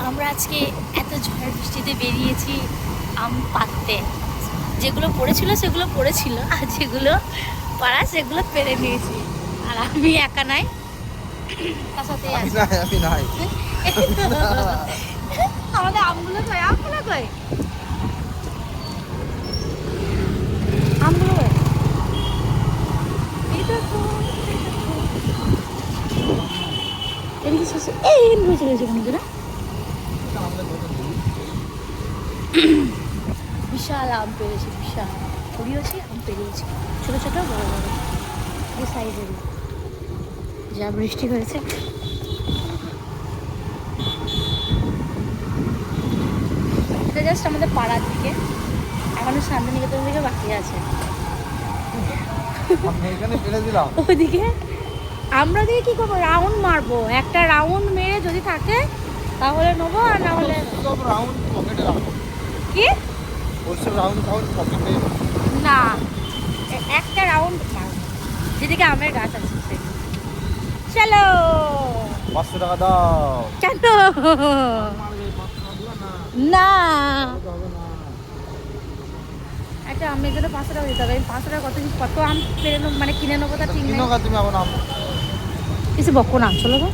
আমরা আজকে এত ঝড় বৃষ্টিতে বেরিয়েছি আম পাড়তে। যেগুলো পড়েছিল সেগুলো পড়েছিল, আর যেগুলো পাড়া সেগুলো পেরে নিয়েছি। আর আমি একা নাই, তার সাথে আমি নাই আমাদের আমগুলো কই, আমগুলো কই, আমগুলো কই? এই দেখো, এদিকে শসা, এই রয়েছে রয়েছে বন্ধুরা, বিশাল আম পেরেছি, বিশাল পড়িয়েছি, আম পেরিয়েছি, ছোটো ছোটো বড় বড় এই সাইজেরই। যা বৃষ্টি হয়েছে, এটা জাস্ট আমাদের পাড়ার দিকে, এখনো শান্তিনিকেতন দিকে বাকি আছে। এখানে ফেলে দিলাম ওইদিকে আমরা দিকে কি করবো, রাউন্ড মারবো, একটা রাউন্ড মেরে যদি থাকে তাহলে নেবো, আর না হলে সব রাউন্ড পকেটে রাখো। কি ওইসব রাউন্ড পকেটে না, একটা রাউন্ড মারবো যেদিকে আমের গাছ আছে সেদিকে। চলো 500 টাকা দাও। কেন না, একটা আমের জন্য 500 টাকা দিতে হবে। 500 টাকা কত আম পেরে নেবো, মানে কিনে নেবো, তা ঠিক কিনো নেই। গা তুমি এখন আম কিছু বকো না, চলো গো।